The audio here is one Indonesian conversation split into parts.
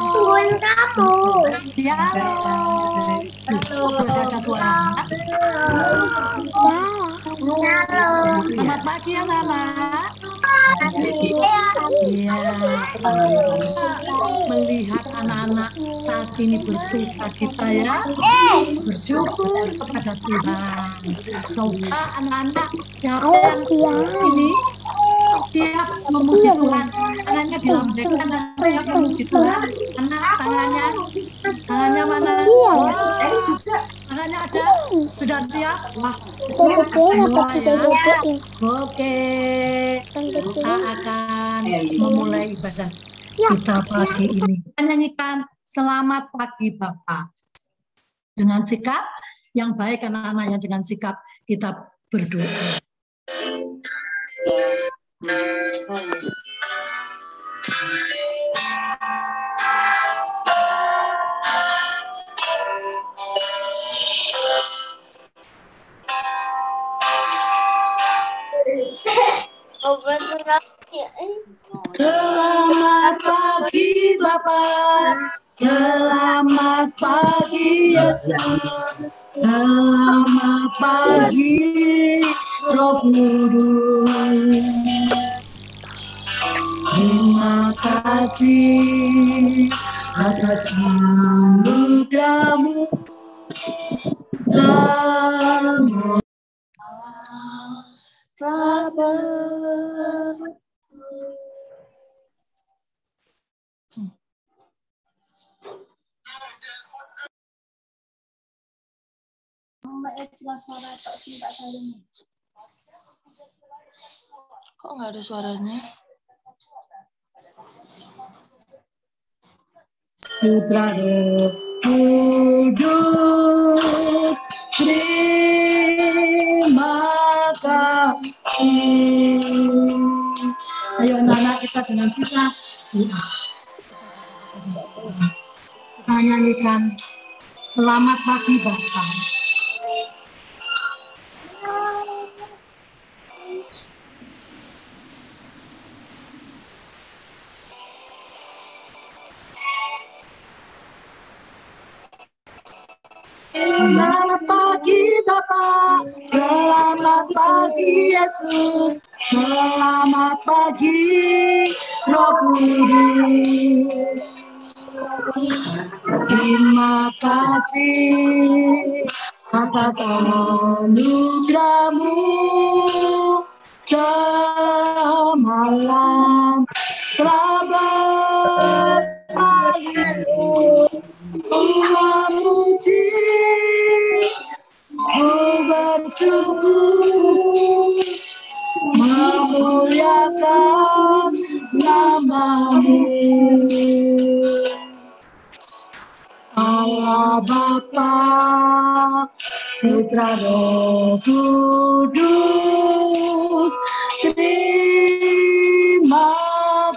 Tungguin kamu. Dialog. Udah ada suaranya. Selamat pagi anak-anak. Iya. Melihat anak-anak saat ini bersuka cita ya. Bersyukur kepada Tuhan. Coba anak-anak siapa yang ini siap memuji Tuhan, tangannya dilambaikan dan siap memuji Tuhan. Anak tangannya mana? Tangannya ada, sudah siap? Wah, semua ya. Oke, kita akan memulai ibadah kita pagi ini. Kita nyanyikan Selamat Pagi Bapak. Dengan sikap yang baik anak-anaknya, dengan sikap kita berdoa. Selamat pagi Bapak, selamat pagi Yesus, selamat pagi Roh Kudus. Terima kasih atas anugerah-Mu. Kok nggak ada suaranya? Putra Roh Kudus, terima kasih. Ayo anak-anak kita dengan sikap kita nyanyikan Selamat Pagi Bapak. Selamat pagi Bapak, selamat pagi Yesus, selamat pagi Roh Kudus. Terima kasih atas anugerah-Mu. Semalam telah berpaling, memuji, bersyukur, memuliakan nama-Mu. Allah Bapa, Putra Roh Kudus, terima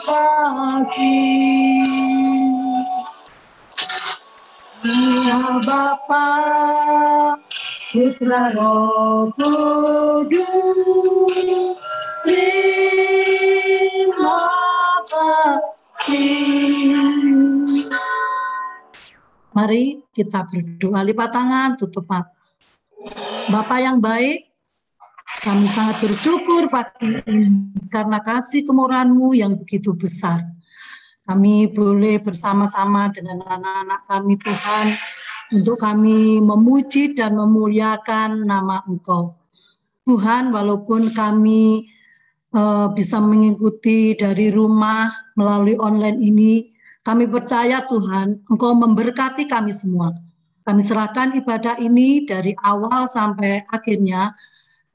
kasih. Ya Bapa, Putra Roh Kudus, terima kasih. Mari kita berdoa, lipat tangan, tutup mata. Bapa yang baik, kami sangat bersyukur pagi ini karena kasih kemurahan-Mu yang begitu besar. Kami boleh bersama-sama dengan anak-anak kami Tuhan, untuk kami memuji dan memuliakan nama Engkau. Tuhan, walaupun kami bisa mengikuti dari rumah melalui online ini, kami percaya Tuhan, Engkau memberkati kami semua. Kami serahkan ibadah ini dari awal sampai akhirnya,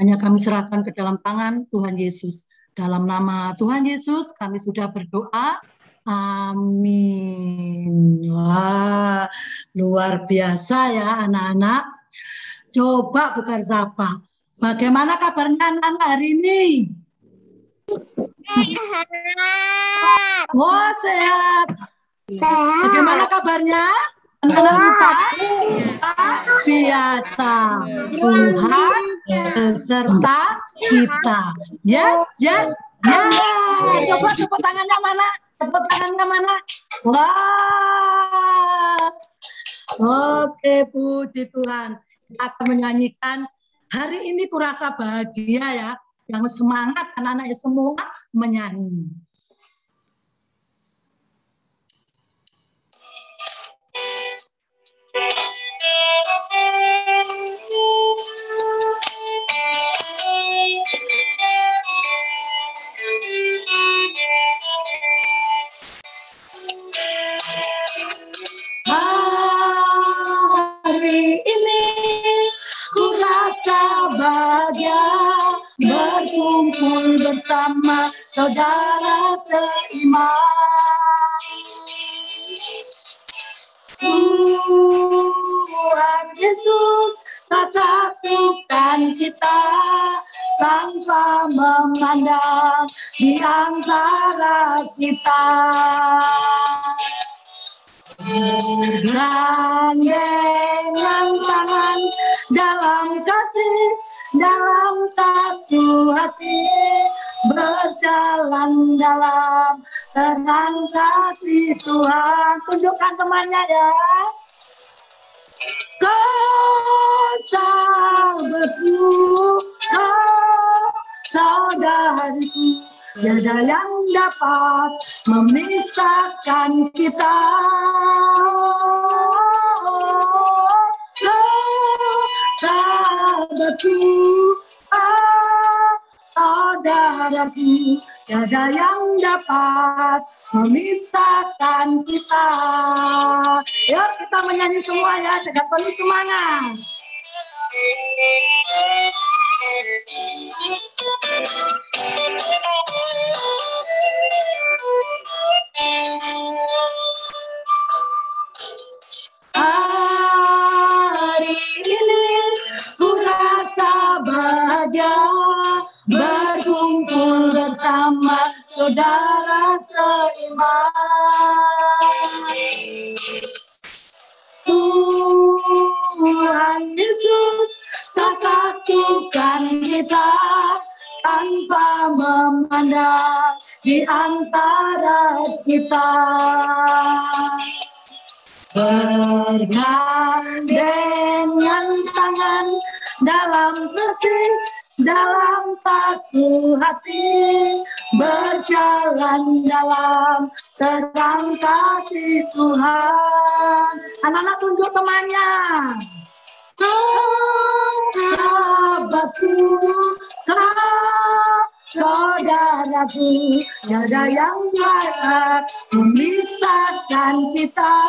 hanya kami serahkan ke dalam tangan Tuhan Yesus. Dalam nama Tuhan Yesus kami sudah berdoa. Amin. Wah, luar biasa ya anak-anak. Coba Bukar Zapa, bagaimana kabarnya anak-anak hari ini? Sehat. Wah, sehat. Bagaimana kabarnya? Anak-anak lupa? Biasa. Tuhan beserta kita. Yes, yes, yes. Coba tepuk tangannya mana? Tepuk tangannya mana? Wow. Oke, puji Tuhan. Kita akan menyanyikan hari ini kurasa bahagia ya. Yang semangat anak-anaknya semua menyanyi. Hari ini kurasa bahagia berkumpul bersama saudara seiman. Tuhan Yesus satukan kita tanpa memandang di antara kita. Bergandengan tangan dalam kasih, dalam satu hati, berjalan dalam terang kasih Tuhan. Tunjukkan temannya ya. Kau sahabatku, kau saudariku, tiada yang dapat memisahkan kita. Sahabatku, saudaraku, tiada yang dapat memisahkan kita. Yuk kita menyanyi semua ya dengan penuh semangat. Hari ini kurasa bahagia berkumpul bersama saudara seiman. Tuhan Yesus satukan kita tanpa memandang di antara kita. Bergandengan tangan dalam kasih, dalam satu hati, berjalan dalam terang kasih Tuhan. Anak-anak tunjuk temannya. Sahabatku, saudaraku, tiada yang dapat memisahkan kita.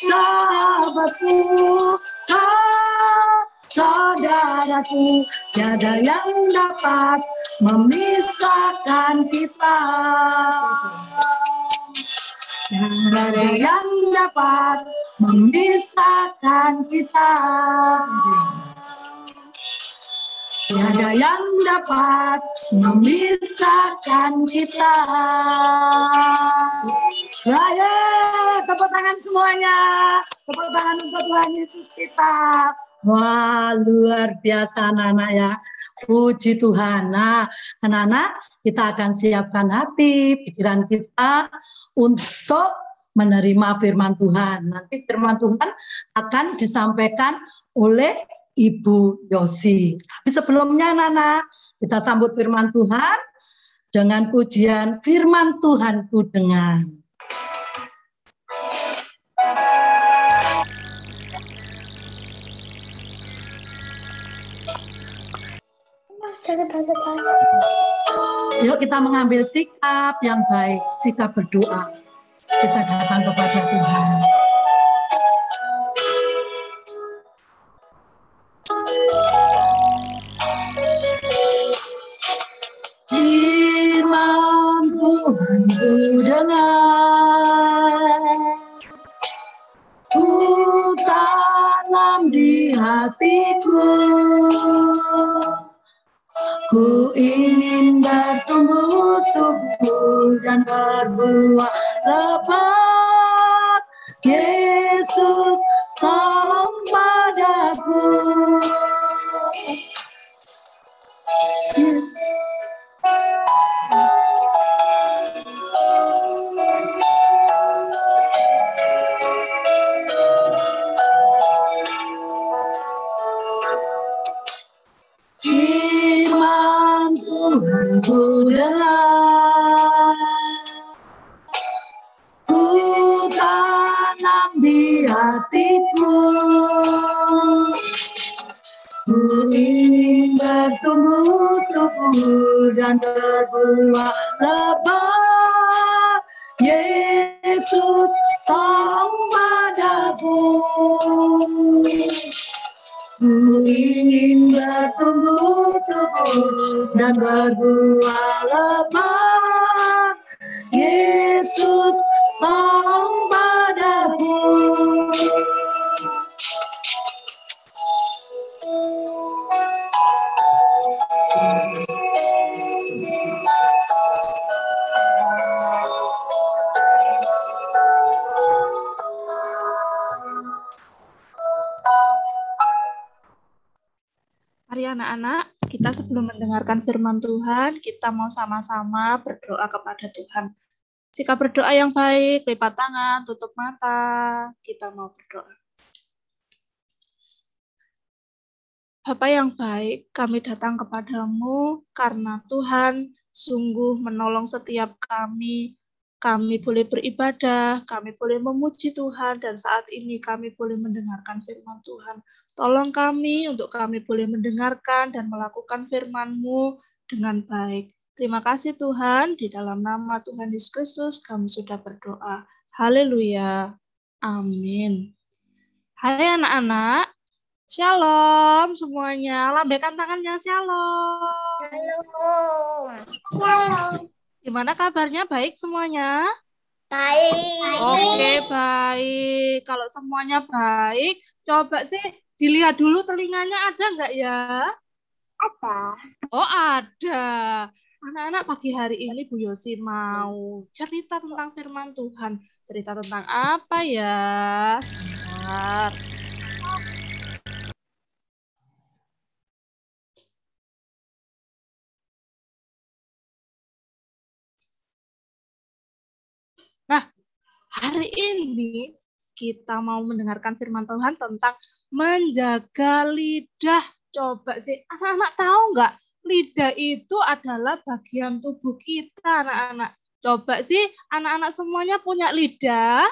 Sahabatku, saudaraku, tiada yang dapat memisahkan kita. Tiada yang dapat memisahkan kita. Tiada yang dapat memisahkan kita. Ya, tepuk tangan semuanya. Tepuk tangan untuk Tuhan Yesus kita. Wah, luar biasa anak-anak ya. Puji Tuhan. Nah, anak-anak, kita akan siapkan hati, pikiran kita untuk menerima firman Tuhan. Nanti firman Tuhan akan disampaikan oleh Ibu Yosi. Tapi sebelumnya anak-anak, kita sambut firman Tuhan dengan pujian firman Tuhan ku dengar. Yuk kita mengambil sikap yang baik, sikap berdoa. Kita datang kepada Tuhan. Firman Tuhan ku dengar, ku tanam di hatiku. Ku ingin bertumbuh subur dan berbuah lebat. Yesus tolong padaku. subur dan berbuah lebat. Yesus, tolong padaku. Ku ingin bertumbuh subur dan berbuah lebat. Yesus, tolong padaku. Mari anak-anak, kita sebelum mendengarkan firman Tuhan, kita mau sama-sama berdoa kepada Tuhan. Sikap berdoa yang baik, lipat tangan, tutup mata, kita mau berdoa. Bapa yang baik, kami datang kepadamu karena Tuhan sungguh menolong setiap kami. Kami boleh beribadah, kami boleh memuji Tuhan, dan saat ini kami boleh mendengarkan firman Tuhan. Tolong kami untuk kami boleh mendengarkan dan melakukan firman-Mu dengan baik. Terima kasih Tuhan, di dalam nama Tuhan Yesus Kristus kami sudah berdoa. Haleluya. Amin. Hai anak-anak, shalom semuanya. Lambaikan tangannya, shalom. Shalom. Gimana kabarnya? Baik semuanya? Baik. Oke, baik. Kalau semuanya baik, coba sih dilihat dulu telinganya ada nggak ya? Ada. Oh, ada. Anak-anak, pagi hari ini Bu Yosi mau cerita tentang firman Tuhan. Cerita tentang apa ya? Sebentar. Nah, hari ini kita mau mendengarkan firman Tuhan tentang menjaga lidah. Coba sih, anak-anak tahu nggak? Lidah itu adalah bagian tubuh kita, anak-anak. Coba sih, anak-anak semuanya punya lidah.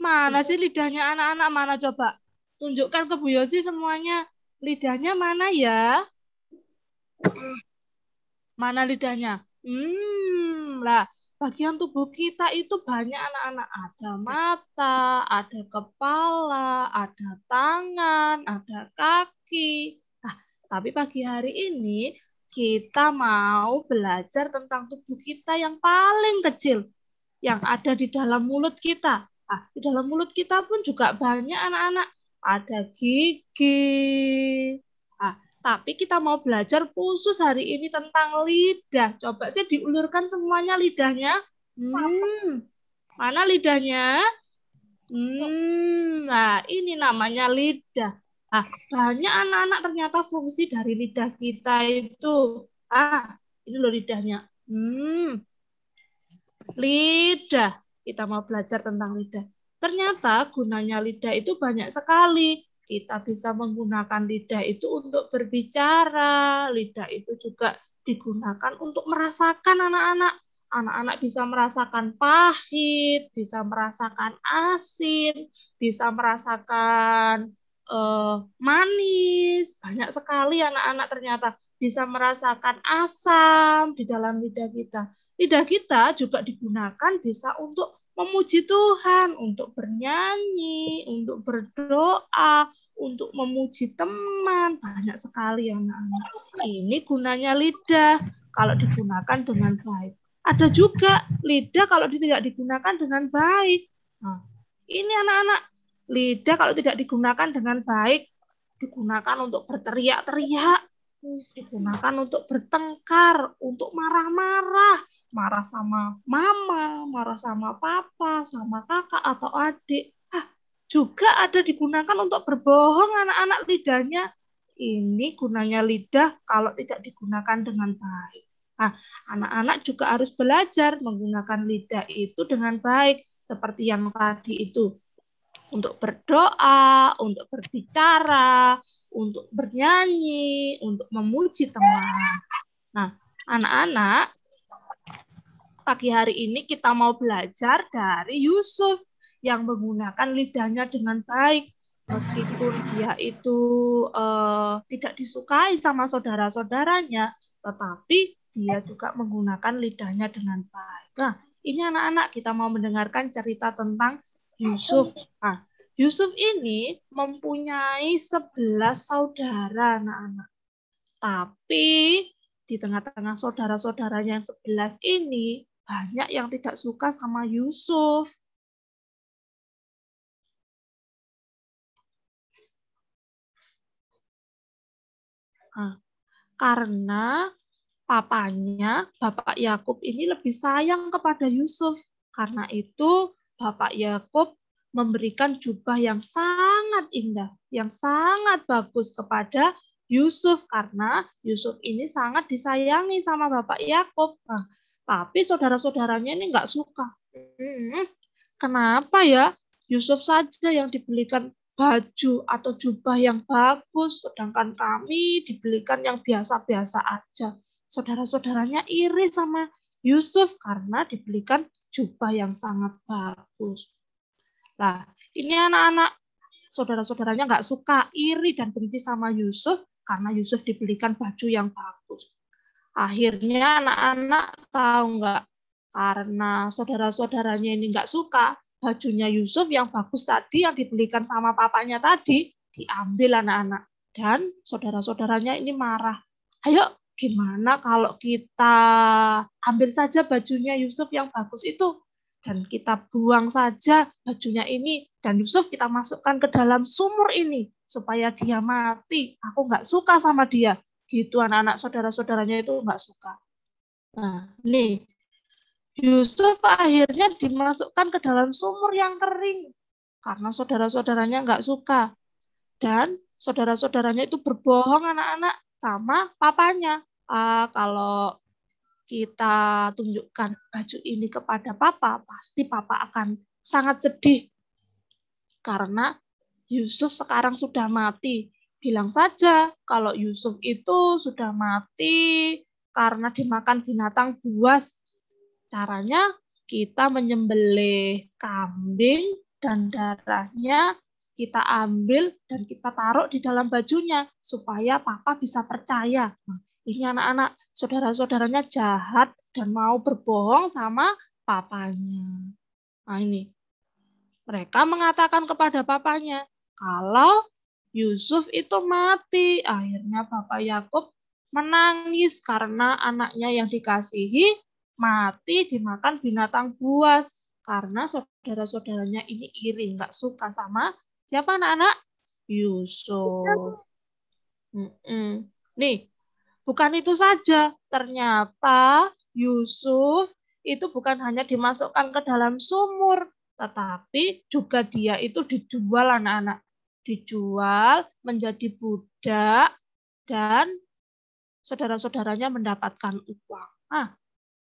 Mana sih lidahnya anak-anak? Mana coba? Tunjukkan ke Bu Yosi semuanya. Lidahnya mana ya? Mana lidahnya? Lah, bagian tubuh kita itu banyak anak-anak. Ada mata, ada kepala, ada tangan, ada kaki. Nah, tapi pagi hari ini kita mau belajar tentang tubuh kita yang paling kecil, yang ada di dalam mulut kita. Nah, di dalam mulut kita pun juga banyak anak-anak. Ada gigi. Nah, tapi kita mau belajar khusus hari ini tentang lidah. Coba sih diulurkan semuanya lidahnya. Mana lidahnya? Nah, ini namanya lidah. Nah, banyak anak-anak ternyata fungsi dari lidah kita itu. Ini loh lidahnya. Lidah. Kita mau belajar tentang lidah. Ternyata gunanya lidah itu banyak sekali. Kita bisa menggunakan lidah itu untuk berbicara. Lidah itu juga digunakan untuk merasakan anak-anak. Anak-anak bisa merasakan pahit, bisa merasakan asin, bisa merasakan manis. Banyak sekali anak-anak ternyata bisa merasakan asam di dalam lidah kita. Lidah kita juga digunakan bisa untuk memuji Tuhan, untuk bernyanyi, untuk berdoa, untuk memuji teman. Banyak sekali anak-anak. Ini gunanya lidah kalau digunakan dengan baik. Ada juga lidah kalau tidak digunakan dengan baik. Nah, ini anak-anak, lidah kalau tidak digunakan dengan baik, digunakan untuk berteriak-teriak, digunakan untuk bertengkar, untuk marah-marah. Marah sama mama, marah sama papa, sama kakak atau adik. Juga ada digunakan untuk berbohong anak-anak lidahnya. Ini gunanya lidah kalau tidak digunakan dengan baik. Anak-anak juga harus belajar menggunakan lidah itu dengan baik. Seperti yang tadi itu. Untuk berdoa, untuk berbicara, untuk bernyanyi, untuk memuji teman. Nah, anak-anak, pagi hari ini kita mau belajar dari Yusuf yang menggunakan lidahnya dengan baik. Meskipun dia itu tidak disukai sama saudara-saudaranya, tetapi dia juga menggunakan lidahnya dengan baik. Nah, ini anak-anak kita mau mendengarkan cerita tentang Yusuf. Nah, Yusuf ini mempunyai 11 saudara, anak-anak. Tapi di tengah-tengah saudara-saudaranya yang 11 ini, banyak yang tidak suka sama Yusuf. Nah, karena papanya, Bapak Yakub ini lebih sayang kepada Yusuf. Karena itu Bapak Yakub memberikan jubah yang sangat indah, yang sangat bagus kepada Yusuf. Karena Yusuf ini sangat disayangi sama Bapak Yakub. Nah, tapi saudara-saudaranya ini nggak suka. Kenapa ya Yusuf saja yang dibelikan baju atau jubah yang bagus, sedangkan kami dibelikan yang biasa-biasa aja. Saudara-saudaranya iri sama Yusuf karena dibelikan jubah yang sangat bagus. Nah, ini anak-anak, saudara-saudaranya nggak suka, iri dan benci sama Yusuf karena Yusuf dibelikan baju yang bagus. Akhirnya anak-anak tahu nggak, karena saudara-saudaranya ini nggak suka, bajunya Yusuf yang bagus tadi, yang dibelikan sama papanya tadi, diambil anak-anak. Dan saudara-saudaranya ini marah. Ayo, gimana kalau kita ambil saja bajunya Yusuf yang bagus itu, dan kita buang saja bajunya ini, dan Yusuf kita masukkan ke dalam sumur ini, supaya dia mati. Aku nggak suka sama dia. Gitu anak-anak, saudara-saudaranya itu nggak suka. Nah, nih, Yusuf akhirnya dimasukkan ke dalam sumur yang kering karena saudara-saudaranya nggak suka. Dan saudara-saudaranya itu berbohong anak-anak sama papanya. Kalau kita tunjukkan baju ini kepada papa, pasti papa akan sangat sedih. Karena Yusuf sekarang sudah mati. Bilang saja kalau Yusuf itu sudah mati karena dimakan binatang buas. Caranya kita menyembelih kambing dan darahnya kita ambil dan kita taruh di dalam bajunya supaya papa bisa percaya. Nah, ini anak-anak, saudara-saudaranya jahat dan mau berbohong sama papanya. Nah, ini. Mereka mengatakan kepada papanya kalau Yusuf itu mati. Akhirnya Bapak Yakub menangis karena anaknya yang dikasihi mati dimakan binatang buas. Karena saudara-saudaranya ini iri, nggak suka sama siapa anak-anak? Yusuf. Nih, bukan itu saja. Ternyata Yusuf itu bukan hanya dimasukkan ke dalam sumur, tetapi juga dia itu dijual anak-anak. Dijual menjadi budak dan saudara-saudaranya mendapatkan uang. Nah,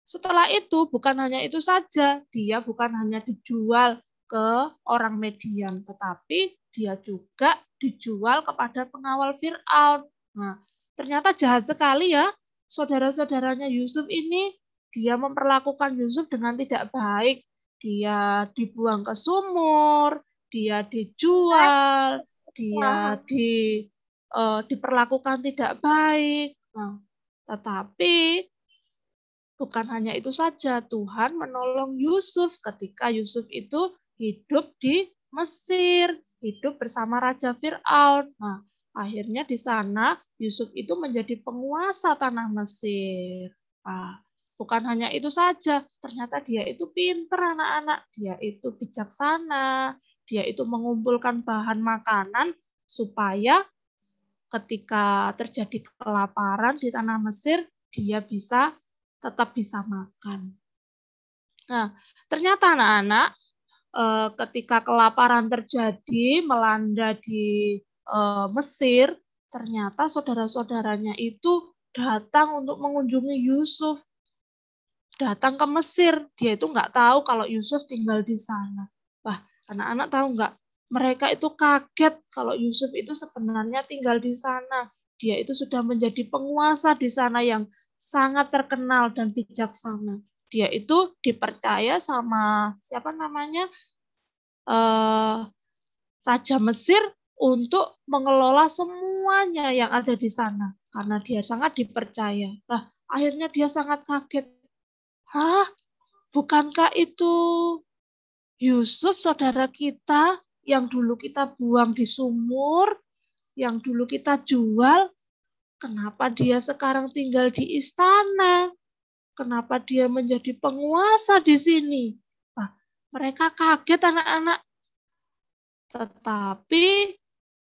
setelah itu bukan hanya itu saja, dia bukan hanya dijual ke orang Median, tetapi dia juga dijual kepada pengawal Fir'aun. Nah, ternyata jahat sekali ya, saudara-saudaranya Yusuf ini, dia memperlakukan Yusuf dengan tidak baik. Dia dibuang ke sumur, dia dijual, dia diperlakukan tidak baik. Nah, tetapi bukan hanya itu saja, Tuhan menolong Yusuf ketika Yusuf itu hidup di Mesir, hidup bersama Raja Fir'aun. Nah, akhirnya di sana Yusuf itu menjadi penguasa tanah Mesir. Nah, bukan hanya itu saja, ternyata dia itu pintar anak-anak, dia itu bijaksana, dia itu mengumpulkan bahan makanan supaya ketika terjadi kelaparan di tanah Mesir, dia tetap bisa makan. Nah, ternyata anak-anak ketika kelaparan terjadi melanda di Mesir, ternyata saudara-saudaranya itu datang untuk mengunjungi Yusuf. Datang ke Mesir, dia itu nggak tahu kalau Yusuf tinggal di sana. Wah, anak-anak tahu nggak? Mereka itu kaget kalau Yusuf itu sebenarnya tinggal di sana. Dia itu sudah menjadi penguasa di sana yang sangat terkenal dan bijaksana. Dia itu dipercaya sama siapa namanya Raja Mesir untuk mengelola semuanya yang ada di sana. Karena dia sangat dipercaya. Nah, akhirnya dia sangat kaget. Hah? Bukankah itu Yusuf, saudara kita, yang dulu kita buang di sumur, yang dulu kita jual? Kenapa dia sekarang tinggal di istana? Kenapa dia menjadi penguasa di sini? Nah, mereka kaget anak-anak. Tetapi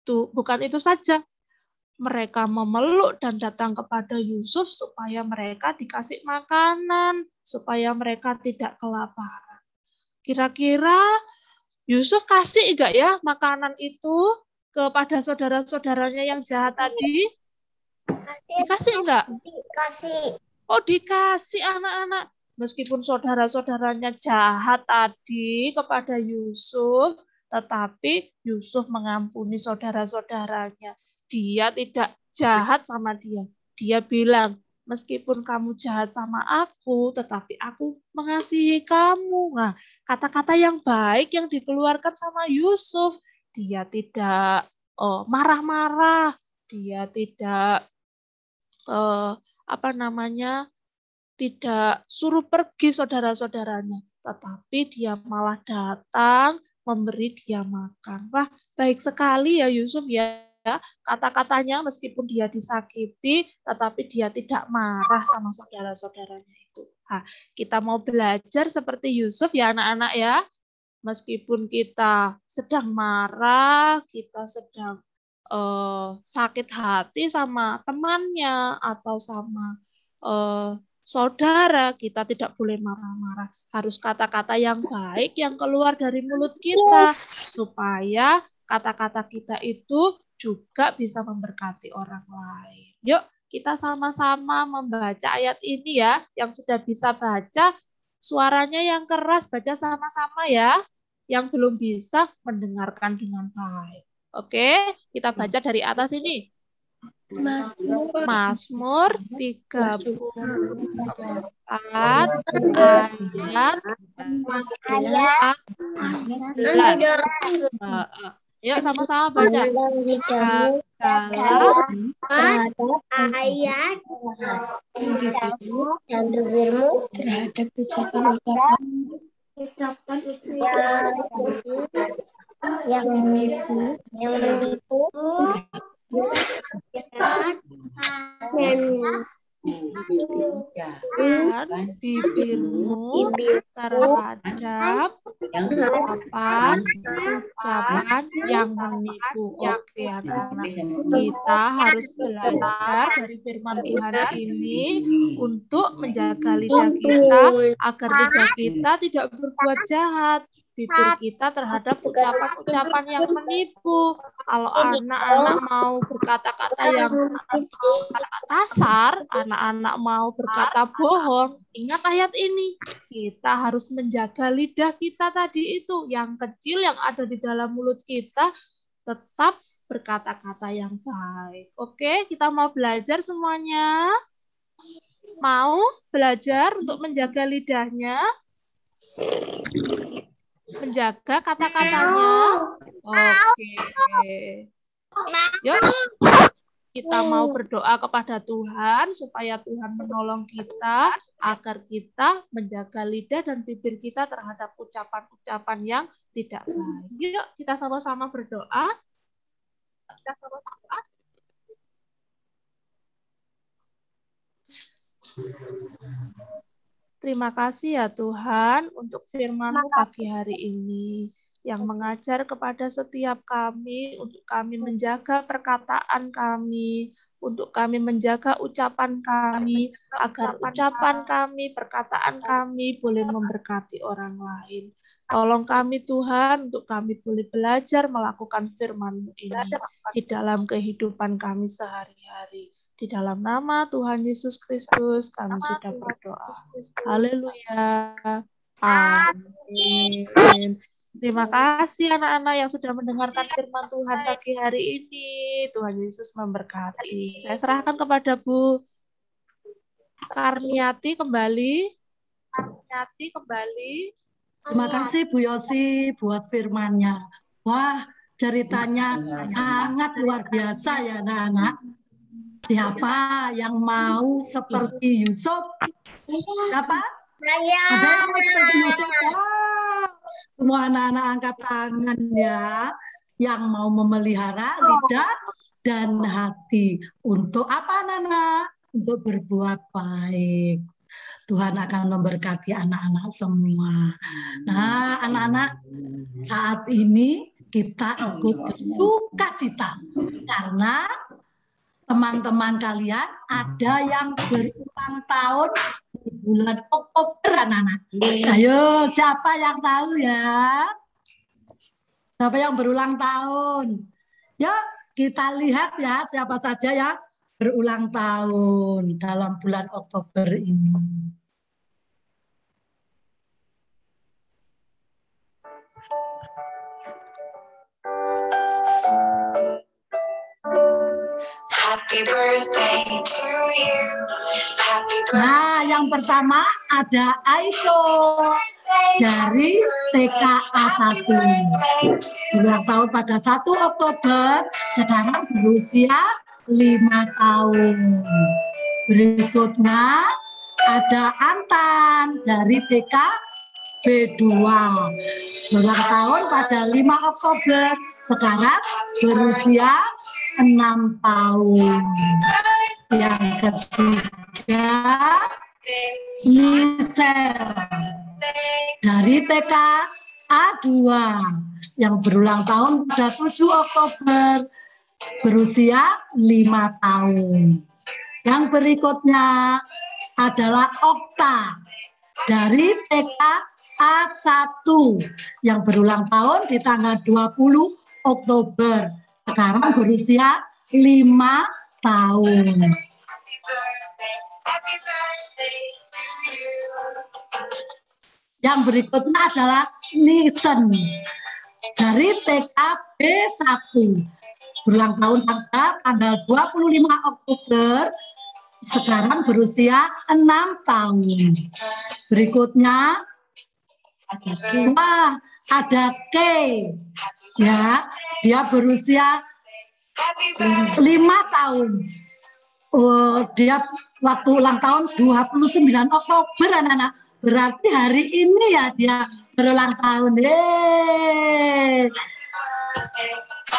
bukan itu saja. Mereka memeluk dan datang kepada Yusuf supaya mereka dikasih makanan, supaya mereka tidak kelaparan. Kira-kira Yusuf kasih enggak ya makanan itu kepada saudara-saudaranya yang jahat tadi? Dikasih enggak? Dikasih. Oh, dikasih anak-anak. Meskipun saudara-saudaranya jahat tadi kepada Yusuf, tetapi Yusuf mengampuni saudara-saudaranya. Dia tidak jahat sama dia. Dia bilang, meskipun kamu jahat sama aku, tetapi aku mengasihi kamu. Nah, kata-kata yang baik yang dikeluarkan sama Yusuf. Dia tidak marah-marah. Dia tidak tidak suruh pergi saudara-saudaranya, tetapi dia malah datang memberi dia makan. Wah, baik sekali ya Yusuf ya. Kata-katanya meskipun dia disakiti, tetapi dia tidak marah sama saudara-saudaranya itu. Nah, kita mau belajar seperti Yusuf ya anak-anak ya. Meskipun kita sedang marah, kita sedang sakit hati sama temannya atau sama saudara, kita tidak boleh marah-marah. Harus kata-kata yang baik yang keluar dari mulut kita, supaya kata-kata kita itu juga bisa memberkati orang lain. Yuk, kita sama-sama membaca ayat ini ya. Yang sudah bisa baca, suaranya yang keras, baca sama-sama ya. Yang belum bisa, mendengarkan dengan baik. Oke, kita baca dari atas ini. Mazmur 34 ayat 14. Yuk sama-sama baca. Jagalah ayat dan bibirmu terhadap ucapan-ucapan yang menipu dan bibirmu terhadap ucapan yang menipu. Oke, anak-anak, kita harus belajar dari firman Tuhan ini untuk menjaga lidah kita agar lidah kita tidak berbuat jahat. Bibir kita terhadap ucapan-ucapan yang menipu. Kalau anak-anak mau berkata-kata yang kasar, anak-anak mau berkata bohong, ingat ayat ini. Kita harus menjaga lidah kita tadi itu, yang kecil yang ada di dalam mulut kita, tetap berkata-kata yang baik. Oke, kita mau belajar semuanya? Mau belajar untuk menjaga lidahnya? Menjaga kata-katanya. Oke. Yuk, kita mau berdoa kepada Tuhan supaya Tuhan menolong kita agar kita menjaga lidah dan bibir kita terhadap ucapan-ucapan yang tidak baik. Yuk, kita sama-sama berdoa. Terima kasih ya Tuhan untuk firman-Mu pagi hari ini yang mengajar kepada setiap kami untuk kami menjaga perkataan kami, untuk kami menjaga ucapan kami, agar ucapan kami, perkataan kami boleh memberkati orang lain. Tolong kami Tuhan untuk kami boleh belajar melakukan firman-Mu ini di dalam kehidupan kami sehari-hari. Di dalam nama Tuhan Yesus Kristus kami sudah berdoa. Haleluya. Amin. Terima kasih anak-anak yang sudah mendengarkan firman Tuhan pagi hari ini. Tuhan Yesus memberkati. Saya serahkan kepada Bu Karniati kembali. Terima kasih Bu Yosi buat firman-Nya. Wah, ceritanya sangat luar biasa ya anak-anak. Siapa yang mau seperti Yusuf? Siapa? Ada yang mau seperti Yusuf? Wow. Semua anak-anak angkat tangan ya. Yang mau memelihara lidah dan hati. Untuk apa anak-anak? Untuk berbuat baik. Tuhan akan memberkati anak-anak semua. Nah, anak-anak, saat ini kita ikut bersuka cita karena teman-teman kalian ada yang berulang tahun di bulan Oktober, anak-anak. Ayo, siapa yang tahu ya? Siapa yang berulang tahun? Yuk, kita lihat ya siapa saja yang berulang tahun dalam bulan Oktober ini. Happy birthday to you. Happy birthday. Nah, yang pertama ada Aiko dari TKA 1. Ulang tahun pada 1 Oktober, sekarang berusia 5 tahun. Berikutnya ada Antan dari TK B2. Ulang tahun pada 5 Oktober, sekarang berusia 6 tahun. Yang ketiga, Michelle dari TK A2 yang berulang tahun pada 7 Oktober, berusia 5 tahun. Yang berikutnya adalah Okta dari TK A1 yang berulang tahun di tanggal 20 Oktober, sekarang berusia 5 tahun. Yang berikutnya adalah Nisen dari TKB 1, berulang tahun pada tanggal 25 Oktober, sekarang berusia 6 tahun. Berikutnya ada K, ya, dia berusia 5 tahun. Dia waktu ulang tahun 29 Oktober, anak-anak. Berarti hari ini ya dia berulang tahun.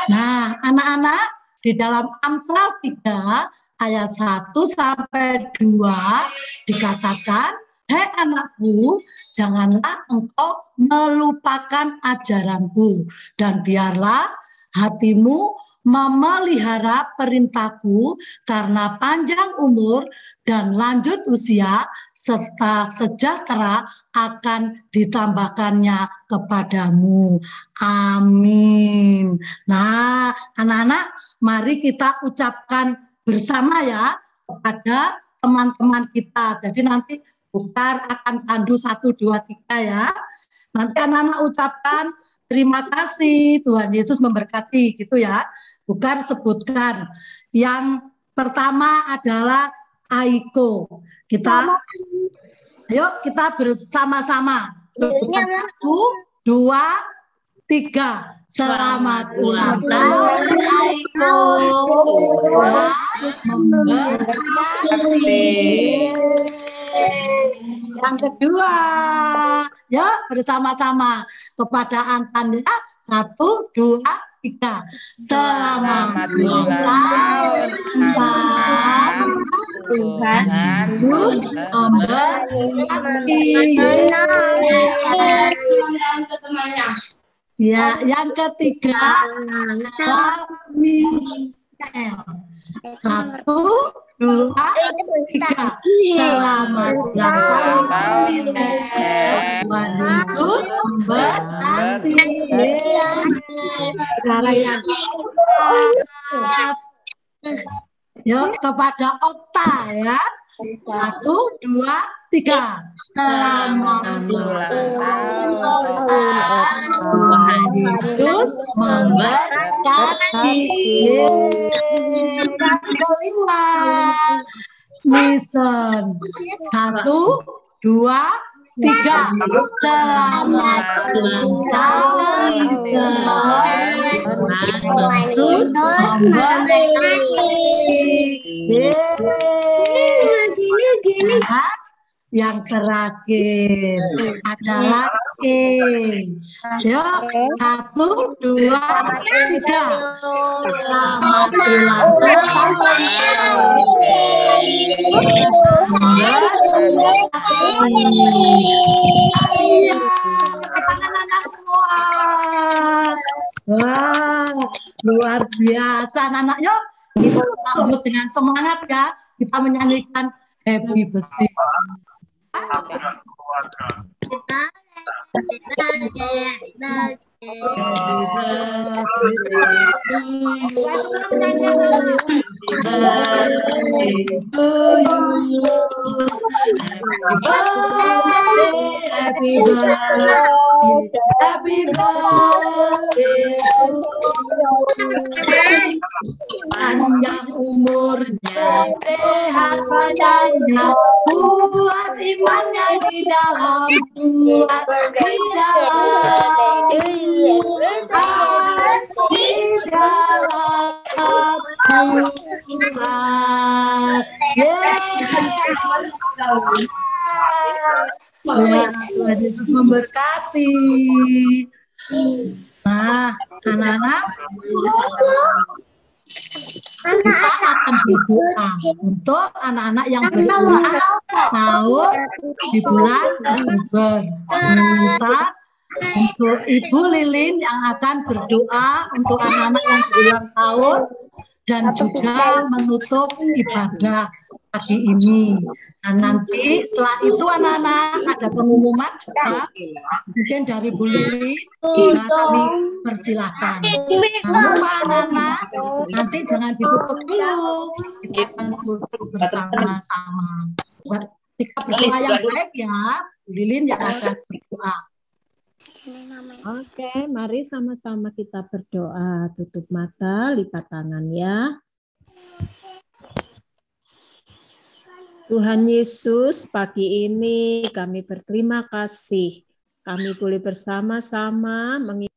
Nah, anak-anak, di dalam Amsal 3 ayat 1 sampai 2 dikatakan, "Hei anakku, janganlah engkau melupakan ajaranku, dan biarlah hatimu memelihara perintahku, karena panjang umur dan lanjut usia serta sejahtera akan ditambahkannya kepadamu." Amin. Nah, anak-anak, mari kita ucapkan bersama ya kepada teman-teman kita. Jadi nanti Bukar akan pandu 1, 2, 3 ya. Nanti anak-anak ucapkan terima kasih, Tuhan Yesus memberkati gitu ya. Bukar sebutkan. Yang pertama adalah Aiko. Ayo kita bersama-sama. Sebutkan 1, 2, 3. Selamat ulang tahun Aiko. Memberkati. Yang kedua, ya bersama-sama kepada Antan ya. 1, 2, 3. Selamat ulang tahun Antan. Tuhan Yesus memberkati. Ya, yang ketiga adalah Michelle. 1, 2, 3. Selamat ulang tahun Michelle. Tuhan Yesus memberkati. Sekarang yang keempat, yuk kepada Okta ya. 1, 2, 3. Selamat ulang tahun Okta. Tuhan Yesus memberkati. Yang kelima, Nison. 1, 2, 3. Selamat ulang tahun Yesus memberkati. Nah, yang terakhir adalah E. Yuk, 1, 2, 3. Selamat ulang tahun. Iya, anak-anak semua. Wah, luar biasa anak-anak. Yuk, kita sambut dengan semangat ya. Kita menyanyikan Happy Birthday. Panjang umurnya, sehat badannya, kuat imannya di dalam Tuhan, di dalam Tuhan, Tuhan Yesus memberkati. Nah, anak-anak, kita akan berdoa untuk anak-anak yang berulang tahun di bulan Oktober. Minta untuk Ibu Lilin yang akan berdoa untuk anak-anak yang berulang tahun dan juga menutup ibadah pagi ini. Nah, nanti setelah itu anak-anak ada pengumuman juga mungkin dari Bu Lili juga kami persilahkan. Jangan lupa anak-anak, nanti jangan ditutup dulu, kita akan tutup bersama-sama. Buat sikap berdoa yang baik ya, Bu Lilin yang akan berdoa. Oke, mari sama-sama kita berdoa. Tutup mata, lipat tangan ya. Tuhan Yesus, pagi ini kami berterima kasih. Kami boleh bersama-sama mengikuti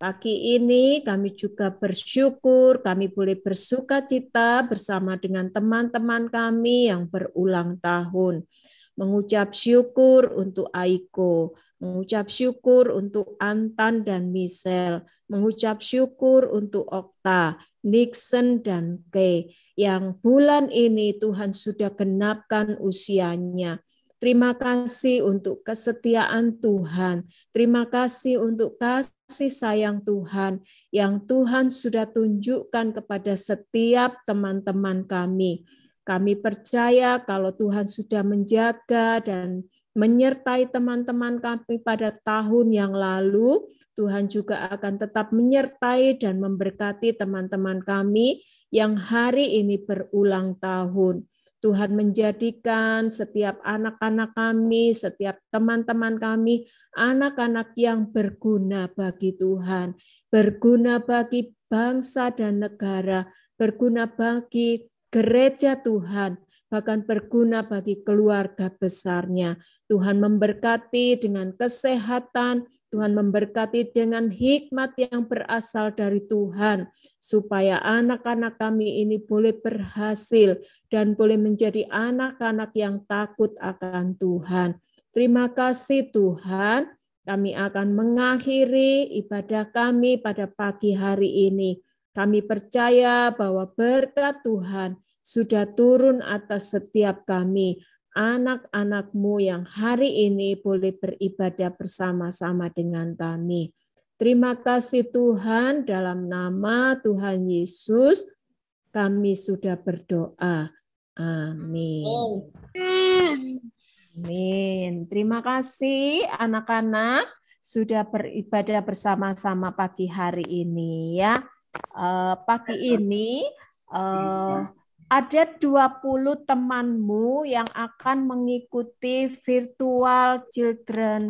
pagi ini kami juga bersyukur, kami boleh bersukacita bersama dengan teman-teman kami yang berulang tahun. Mengucap syukur untuk Aiko, mengucap syukur untuk Antan dan Michelle, mengucap syukur untuk Okta, Nixon, dan Kay, yang bulan ini Tuhan sudah genapkan usianya. Terima kasih untuk kesetiaan Tuhan. Terima kasih untuk kasih sayang Tuhan yang Tuhan sudah tunjukkan kepada setiap teman-teman kami. Kami percaya kalau Tuhan sudah menjaga dan menyertai teman-teman kami pada tahun yang lalu, Tuhan juga akan tetap menyertai dan memberkati teman-teman kami yang hari ini berulang tahun. Tuhan menjadikan setiap anak-anak kami, setiap teman-teman kami, anak-anak yang berguna bagi Tuhan, berguna bagi bangsa dan negara, berguna bagi gereja Tuhan, bahkan berguna bagi keluarga besarnya. Tuhan memberkati dengan kesehatan, Tuhan memberkati dengan hikmat yang berasal dari Tuhan, supaya anak-anak kami ini boleh berhasil dan boleh menjadi anak-anak yang takut akan Tuhan. Terima kasih Tuhan, kami akan mengakhiri ibadah kami pada pagi hari ini. Kami percaya bahwa berkat Tuhan sudah turun atas setiap kami, anak-anak-Mu yang hari ini boleh beribadah bersama-sama dengan kami. Terima kasih Tuhan, dalam nama Tuhan Yesus kami sudah berdoa. Amin. Amin. Terima kasih anak-anak. sudah beribadah bersama-sama pagi hari ini ya. Pagi ini ada 20 temanmu yang akan mengikuti virtual children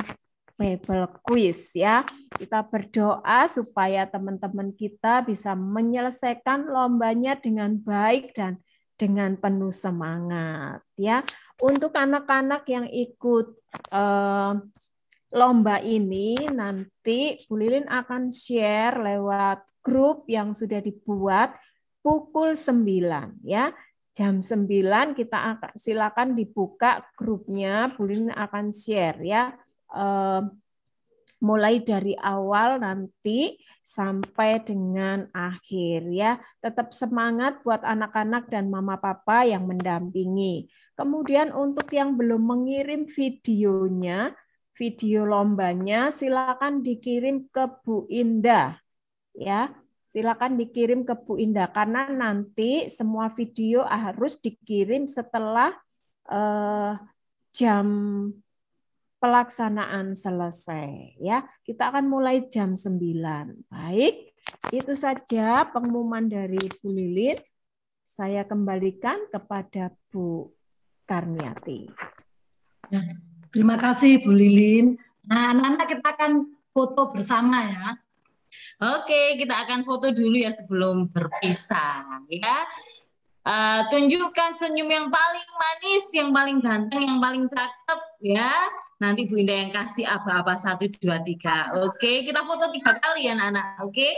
Bible quiz ya. Kita berdoa supaya teman-teman kita bisa menyelesaikan lombanya dengan baik dan dengan penuh semangat ya. Untuk anak-anak yang ikut lomba ini nanti Bu Lilin akan share lewat grup yang sudah dibuat pukul 9 ya. Jam 9 kita akan silakan dibuka grupnya, Bu Lilin akan share ya. Mulai dari awal nanti sampai dengan akhir ya. Tetap semangat buat anak-anak dan mama papa yang mendampingi. Kemudian untuk yang belum mengirim videonya, video lombanya silakan dikirim ke Bu Indah ya. Silakan dikirim ke Bu Indah karena nanti semua video harus dikirim setelah jam pelaksanaan selesai ya. Kita akan mulai jam 9. Baik, itu saja pengumuman dari Bu Lilin. Saya kembalikan kepada Bu Karniati. Ya, terima kasih Bu Lilin. Nah, anak-anak kita akan foto bersama ya. Oke, kita akan foto dulu ya sebelum berpisah ya. Tunjukkan senyum yang paling manis, yang paling ganteng, yang paling cakep ya. Nanti Bu Indah yang kasih apa-apa 1, 2, 3. Oke, kita foto 3 kali ya anak-anak. Oke.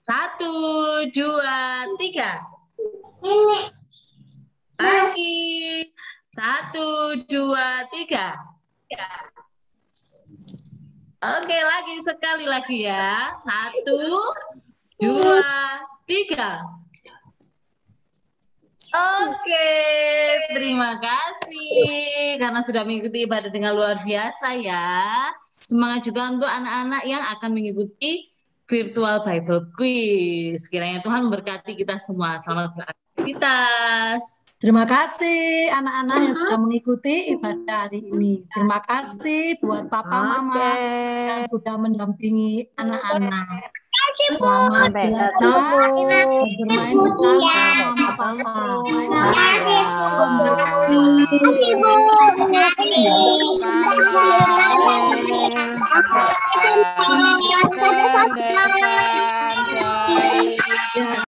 1, 2, 3. Lagi. 1, 2, 3. Oke, lagi sekali lagi ya. 1, 2, 3. Oke, terima kasih karena sudah mengikuti ibadah dengan luar biasa ya. Semangat juga untuk anak-anak yang akan mengikuti virtual Bible quiz. Kiranya Tuhan memberkati kita semua. Selamat beraktivitas. Terima kasih anak-anak yang sudah mengikuti ibadah hari ini. Terima kasih buat papa mama yang sudah mendampingi anak-anak. Selamat belajar, bermain bersama mama papa. Terima kasih.